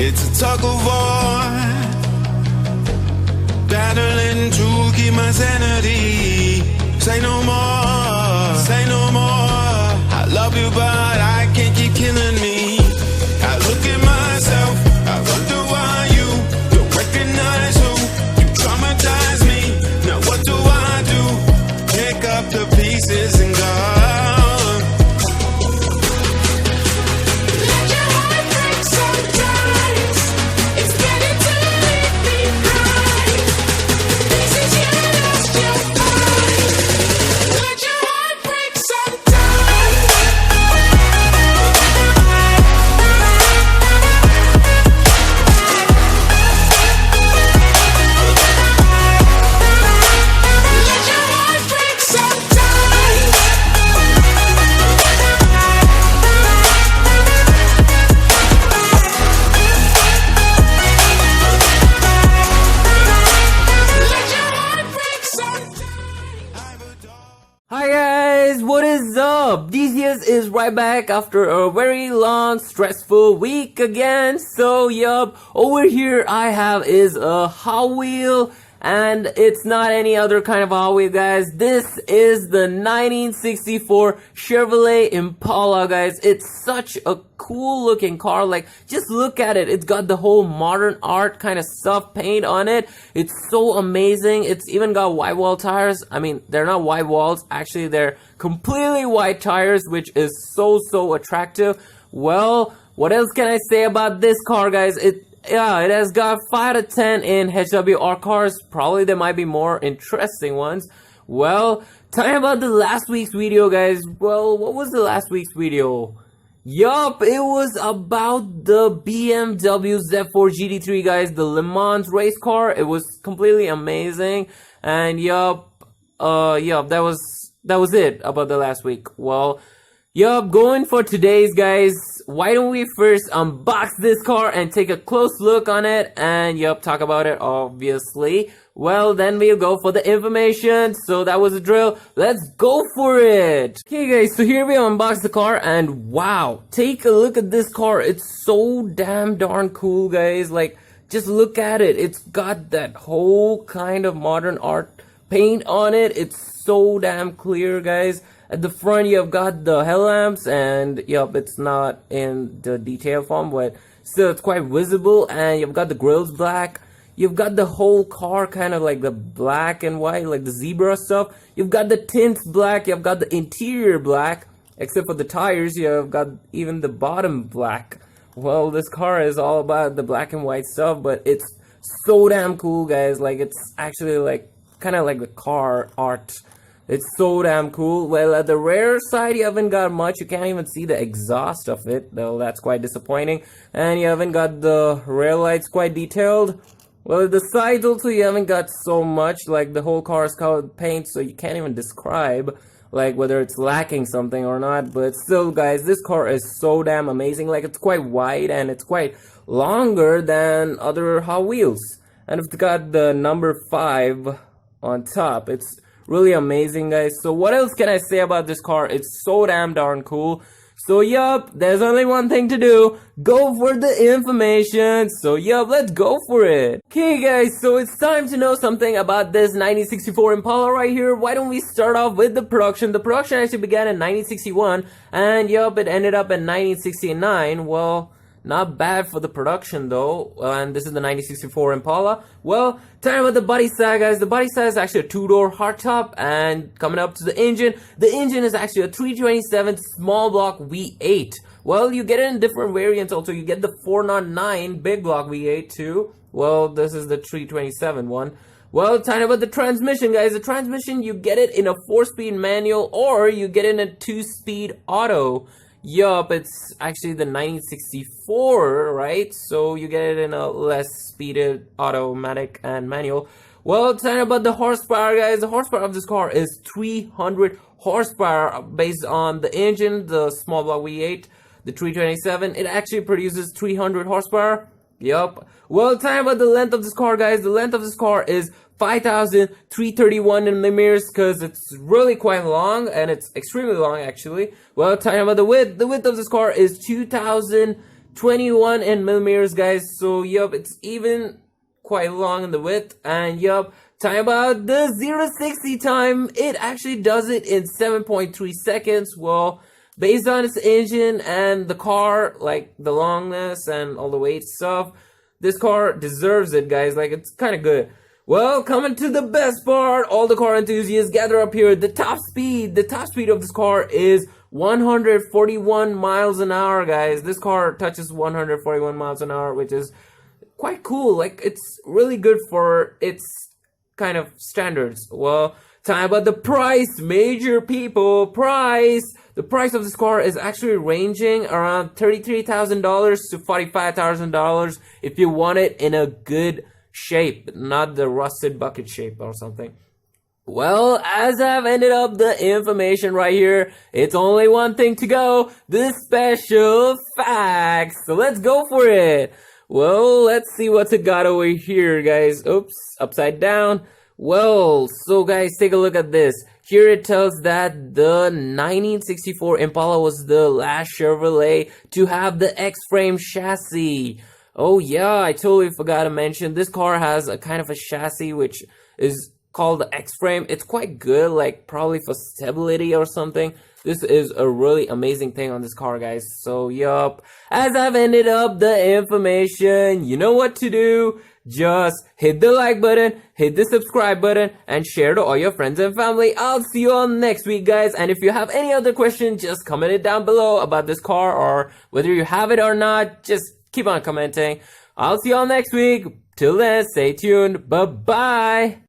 It's a tug of war, battling to keep my sanity. Say no more, say no more. I love you, but I can't keep killing me. I look at myself, I wonder why you don't recognize who you traumatize me. Now what do I do? Pick up the pieces and go. Hi guys, what is up? DCS is right back after a very long, stressful week again. So yup, over here I have is a Hot Wheel, and it's not any other kind of Hot Wheel, guys. This is the 1964 Chevrolet Impala, guys. It's such a cool looking car. Like, just look at it. It's got the whole modern art kind of stuff paint on it. It's so amazing. It's even got white wall tires. I mean, they're not white walls. Actually, they're completely white tires, which is so attractive. Well, what else can I say about this car, guys? It has got 5 to 10 in HWR cars. Probably there might be more interesting ones. Well, talking about the last week's video, guys. Well, what was the last week's video? Yup, it was about the BMW Z4 GT3, guys. The Le Mans race car. It was completely amazing. And yup, that was it about the last week. Well, yup, going for today's, guys, why don't we first unbox this car and take a close look on it, and yup, talk about it, obviously. Well, then we'll go for the information. So that was the drill. Let's go for it. Okay guys, so here we unbox the car, and wow, take a look at this car. It's so damn darn cool, guys. Like, just look at it. It's got that whole kind of modern art paint on it. It's so damn clear, guys. At the front, you've got the headlamps, and yup, it's not in the detail form, but still it's quite visible. And you've got the grills black. You've got the whole car kind of like the black and white, like the zebra stuff. You've got the tints black. You've got the interior black, except for the tires. You've got even the bottom black. Well, this car is all about the black and white stuff, but it's so damn cool, guys. Like, it's actually like kind of like the car art. It's so damn cool. Well, at the rear side, you haven't got much. You can't even see the exhaust of it, though. That's quite disappointing. And you haven't got the rear lights quite detailed. Well, at the sides also, you haven't got so much. Like, the whole car is covered with paint, so you can't even describe, like, whether it's lacking something or not. But still, guys, this car is so damn amazing. Like, it's quite wide, and it's quite longer than other Hot Wheels. And it's got the number 5 on top. It's really amazing, guys. So what else can I say about this car? It's so damn darn cool. So yup, there's only one thing to do. Go for the information. So yup, let's go for it. Okay guys, so it's time to know something about this 1964 Impala right here. Why don't we start off with the production? The production actually began in 1961, and yup, it ended up in 1969. Well, not bad for the production though. And this is the 1964 Impala. Well, talking about the body side, guys. The body side is actually a 2-door hardtop, and coming up to the engine is actually a 327 small block V8. Well, you get it in different variants also. You get the 409 big block V8 too. Well, this is the 327 one. Well, talking about the transmission, guys. The transmission, you get it in a 4-speed manual, or you get it in a 2-speed auto. Yup, it's actually the 1964, right? So you get it in a less speeded automatic and manual. Well, talking about the horsepower, guys. The horsepower of this car is 300 horsepower based on the engine, the small block V8, the 327. It actually produces 300 horsepower. Yup. Well, talking about the length of this car, guys. The length of this car is 5,331 millimeters, because it's really quite long, and it's extremely long actually. Well, talking about the width of this car is 2,000 21 in millimeters, guys. So yup, it's even quite long in the width. And yup, time about the 0-60 time, it actually does it in 7.3 seconds. Well, based on its engine and the car, like the longness and all the weight stuff, this car deserves it, guys. Like, it's kind of good. Well, coming to the best part, all the car enthusiasts gather up here. The top speed of this car is 141 miles an hour, guys. This car touches 141 miles an hour, which is quite cool. Like, it's really good for its kind of standards. Well, time about the price, major people, price. The price of this car is actually ranging around $33,000 to $45,000 if you want it in a good shape, not the rusted bucket shape or something. Well, as I've ended up the information right here, it's only one thing to go, the special facts. So let's go for it. Well, let's see what's it got over here, guys. Oops, upside down. Well, so guys, take a look at this. Here it tells that the 1964 Impala was the last Chevrolet to have the X-frame chassis. Oh yeah, I totally forgot to mention, this car has a kind of a chassis which is called the X-frame. It's quite good, like probably for stability or something. This is a really amazing thing on this car, guys. So yup, as I've ended up the information, you know what to do. Just hit the like button, hit the subscribe button, and share to all your friends and family. I'll see you all next week, guys. And if you have any other questions, just comment it down below about this car or whether you have it or not. Just keep on commenting. I'll see you all next week. Till then, stay tuned. Bye-bye.